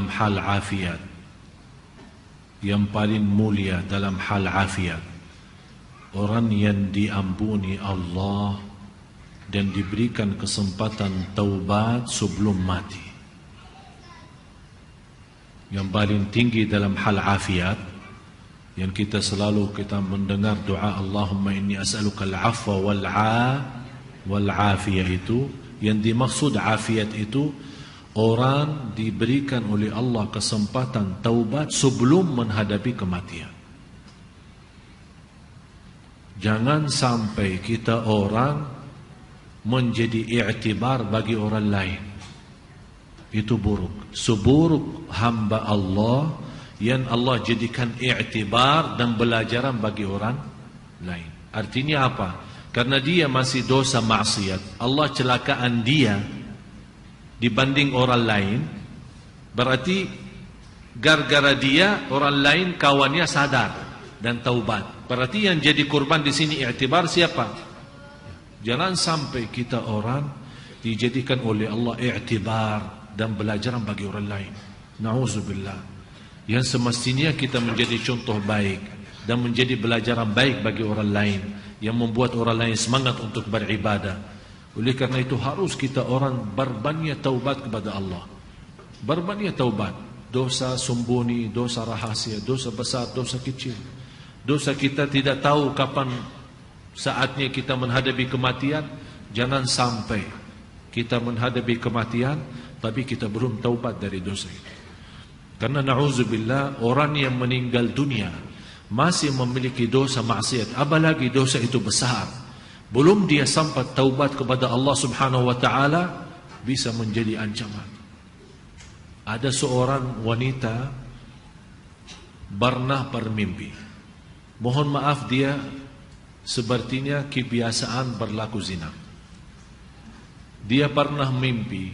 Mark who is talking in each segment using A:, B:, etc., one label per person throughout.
A: dalam hal afiat, yang paling mulia dalam hal afiat, orang yang diampuni Allah dan diberikan kesempatan taubat sebelum mati. Yang paling tinggi dalam hal afiat, yang kita selalu kita mendengar doa Allahumma inni as'aluka al-'afwa wal-'afiyah, itu yang dimaksud afiat itu orang diberikan oleh Allah kesempatan taubat sebelum menghadapi kematian. Jangan sampai kita orang menjadi i'tibar bagi orang lain. Itu buruk. Seburuk hamba Allah yang Allah jadikan i'tibar dan belajaran bagi orang lain. Artinya apa? Karena dia masih dosa maksiat, Allah celakaan dia dibanding orang lain. Berarti gara-gara dia orang lain kawannya sadar dan taubat. Berarti yang jadi korban di sini i'tibar siapa? Jangan sampai kita orang dijadikan oleh Allah i'tibar dan belajaran bagi orang lain. Na'udzubillah. Yang semestinya kita menjadi contoh baik dan menjadi belajaran baik bagi orang lain, yang membuat orang lain semangat untuk beribadah. Oleh karena itu harus kita orang berbanyak taubat kepada Allah. Berbanyak taubat. Dosa sembunyi, dosa rahasia, dosa besar, dosa kecil. Dosa kita tidak tahu kapan saatnya kita menghadapi kematian. Jangan sampai kita menghadapi kematian tapi kita belum taubat dari dosa itu. Karena na'udzubillah, orang yang meninggal dunia masih memiliki dosa maksiat, apalagi dosa itu besar, belum dia sempat taubat kepada Allah Subhanahu wa taala, bisa menjadi ancaman. Ada seorang wanita pernah bermimpi. Mohon maaf, dia sepertinya kebiasaan berlaku zina. Dia pernah mimpi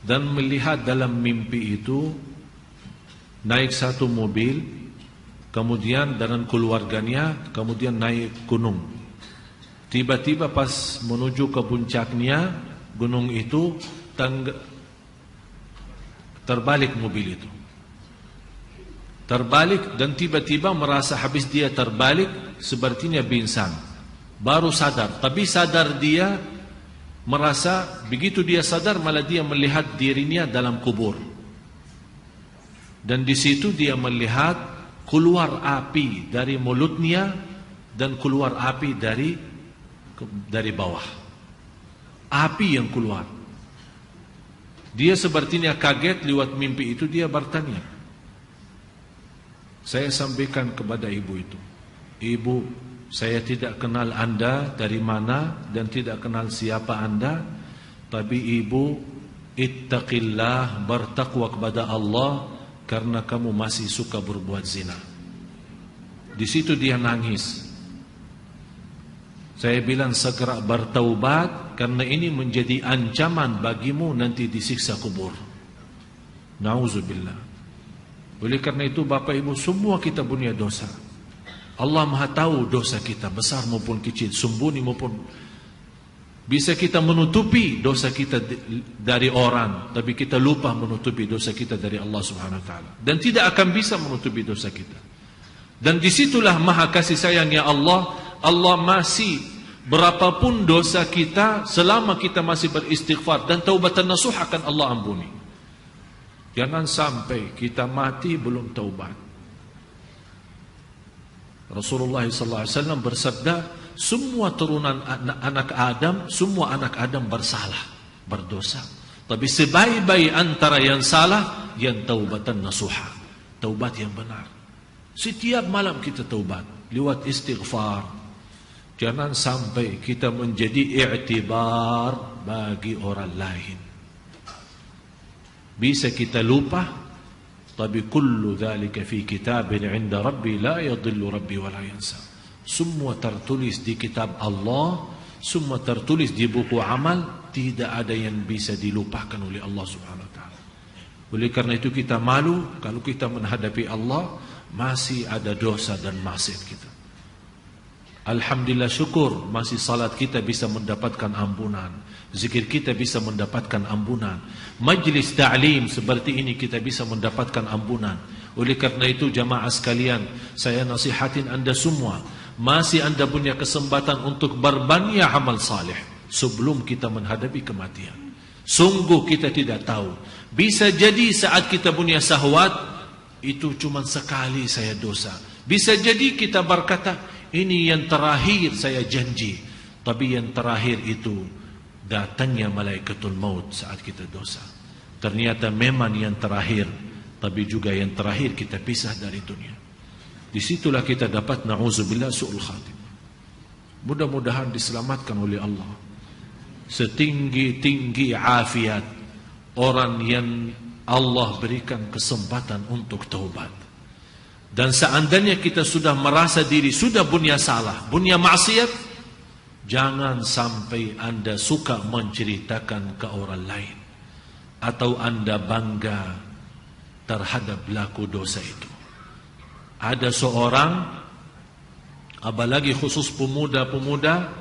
A: dan melihat dalam mimpi itu naik satu mobil, kemudian dengan keluarganya, kemudian naik gunung. Tiba-tiba pas menuju ke puncaknya gunung itu, terbalik mobil itu. Terbalik dan tiba-tiba merasa habis dia terbalik, sepertinya pingsan. Baru sadar, tapi sadar dia merasa, begitu dia sadar malah dia melihat dirinya dalam kubur. Dan di situ dia melihat keluar api dari mulutnya dan keluar api dari bawah. Api yang keluar. Dia sepertinya kaget lewat mimpi itu. Dia bertanya, saya sampaikan kepada ibu itu, ibu, saya tidak kenal anda dari mana dan tidak kenal siapa anda, tapi ibu ittaqillah, bertakwa kepada Allah, karena kamu masih suka berbuat zina. Di situ dia nangis. Saya bilang segera bertaubat, karena ini menjadi ancaman bagimu nanti disiksa kubur. Nauzubillah. Oleh karena itu Bapak Ibu, semua kita punya dosa. Allah Maha tahu dosa kita, besar maupun kecil, sembunyi maupun. Bisa kita menutupi dosa kita dari orang, tapi kita lupa menutupi dosa kita dari Allah Subhanahu wa taala. Dan tidak akan bisa menutupi dosa kita. Dan disitulah maha kasih sayangnya Allah. Allah masih, berapapun dosa kita, selama kita masih beristighfar dan taubatan nasuh, akan Allah ampuni. Jangan sampai kita mati belum taubat. Rasulullah SAW bersabda, semua turunan anak Adam, semua anak Adam bersalah, berdosa. Tapi sebaik-baik antara yang salah, yang taubatan nasuha, taubat yang benar. Setiap malam kita taubat lewat istighfar. Jangan sampai kita menjadi i'tibar bagi orang lain. Bisa kita lupa, tapi kullu dzalika fi kitabin 'inda rabbi la yadhillu rabbi wa la yansa. Semua tertulis di kitab Allah, semua tertulis di buku amal, tidak ada yang bisa dilupakan oleh Allah Subhanahu wa taala. Oleh karena itu kita malu kalau kita menghadapi Allah masih ada dosa dan maksiat kita. Alhamdulillah, syukur masih salat kita bisa mendapatkan ampunan, zikir kita bisa mendapatkan ampunan, majlis ta'lim seperti ini kita bisa mendapatkan ampunan. Oleh karena itu jamaah sekalian, saya nasihatin anda semua, masih anda punya kesempatan untuk berbanyak amal saleh sebelum kita menghadapi kematian. Sungguh kita tidak tahu, bisa jadi saat kita punya syahwat itu cuma sekali saya dosa, bisa jadi kita berkata ini yang terakhir saya janji, tapi yang terakhir itu datangnya malaikatul maut saat kita dosa. Ternyata memang yang terakhir, tapi juga yang terakhir kita pisah dari dunia. Disitulah kita dapat na'udzubillah su'ul khatimah. Mudah-mudahan diselamatkan oleh Allah. Setinggi-tinggi afiat orang yang Allah berikan kesempatan untuk taubat. Dan seandainya kita sudah merasa diri sudah punya salah, punya maksiat, jangan sampai anda suka menceritakan ke orang lain atau anda bangga terhadap pelaku dosa itu. Ada seorang, apalagi khusus pemuda-pemuda,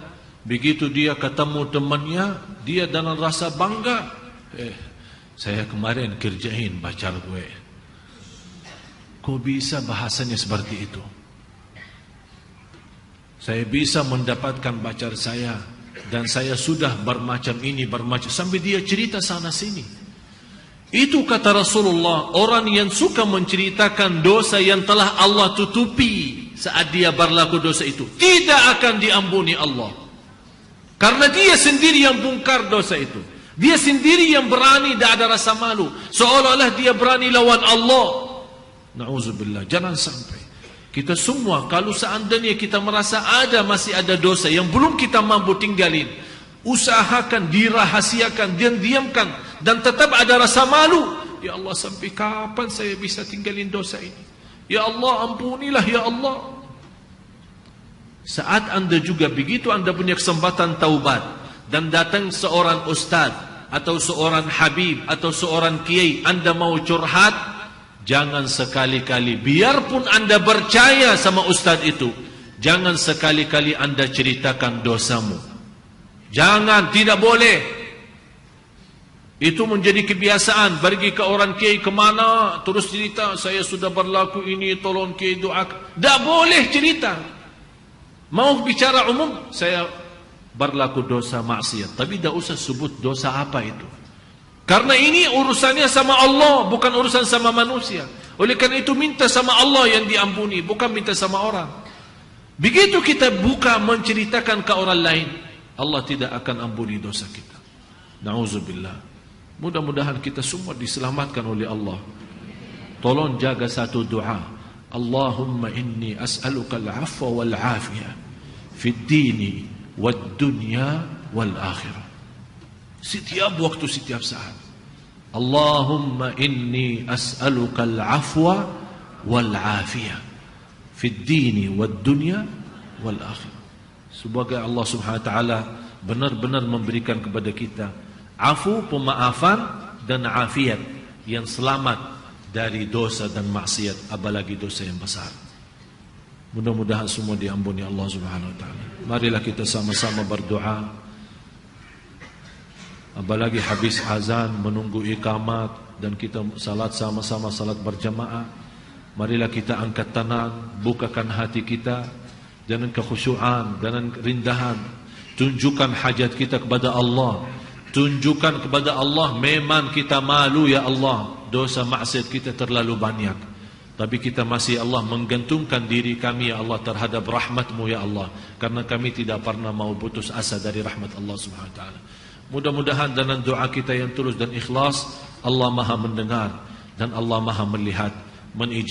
A: begitu dia ketemu temannya, dia dengan rasa bangga, saya kemarin kerjain pacar gue. Kok bisa bahasanya seperti itu? Saya bisa mendapatkan pacar saya, dan saya sudah bermacam ini, bermacam, sampai dia cerita sana sini. Itu kata Rasulullah, orang yang suka menceritakan dosa yang telah Allah tutupi saat dia berlaku dosa itu, tidak akan diampuni Allah. Karena dia sendiri yang bongkar dosa itu. Dia sendiri yang berani, tidak ada rasa malu, seolah-olah dia berani lawan Allah. Na'udzubillah, jangan sampai kita semua, kalau seandainya kita merasa masih ada dosa yang belum kita mampu tinggalin, usahakan dirahasiakan dan diamkan, dan tetap ada rasa malu. Ya Allah, sampai kapan saya bisa tinggalin dosa ini? Ya Allah, ampunilah ya Allah. Saat anda juga begitu, anda punya kesempatan taubat dan datang seorang ustaz atau seorang habib atau seorang kiai, anda mau curhat, jangan sekali-kali, biarpun anda percaya sama ustaz itu, jangan sekali-kali anda ceritakan dosamu. Jangan, tidak boleh. Itu menjadi kebiasaan, pergi ke orang kiai kemana, terus cerita, saya sudah berlaku ini, tolong kiai doakan. Tidak boleh cerita. Mau bicara umum, saya berlaku dosa maksiat, tapi tidak usah sebut dosa apa itu. Karena ini urusannya sama Allah, bukan urusan sama manusia. Oleh karena itu minta sama Allah yang diampuni, bukan minta sama orang. Begitu kita buka menceritakan ke orang lain, Allah tidak akan ampuni dosa kita. Na'udzubillah. Mudah-mudahan kita semua diselamatkan oleh Allah. Tolong jaga satu doa. Allahumma inni as'aluka al-afwa wal-afiyah fid dini wad dunya wal akhirah. Setiap waktu, setiap saat. Allahumma inni as'aluka al-afwa wal-afiyah fid dini wad dunya wal akhirah. Semoga Allah Subhanahu wa taala benar-benar memberikan kepada kita afu, pemaafan dan afiat, yang selamat dari dosa dan maksiat, apalagi dosa yang besar. Mudah-mudahan semua diampuni Allah Subhanahu wa taala. Marilah kita sama-sama berdoa. Apalagi habis azan, menunggu iqamat, dan kita salat sama-sama, salat berjamaah. Marilah kita angkat tangan, bukakan hati kita dengan kekhusyuan, dengan kerindahan. Tunjukkan hajat kita kepada Allah. Tunjukkan kepada Allah, memang kita malu ya Allah, dosa maksiat kita terlalu banyak, tapi kita masih Allah menggantungkan diri kami ya Allah terhadap rahmat-Mu ya Allah, karena kami tidak pernah mau putus asa dari rahmat Allah Subhanahu wa taala. Mudah-mudahan dengan doa kita yang tulus dan ikhlas, Allah Maha mendengar dan Allah Maha melihat, menijabah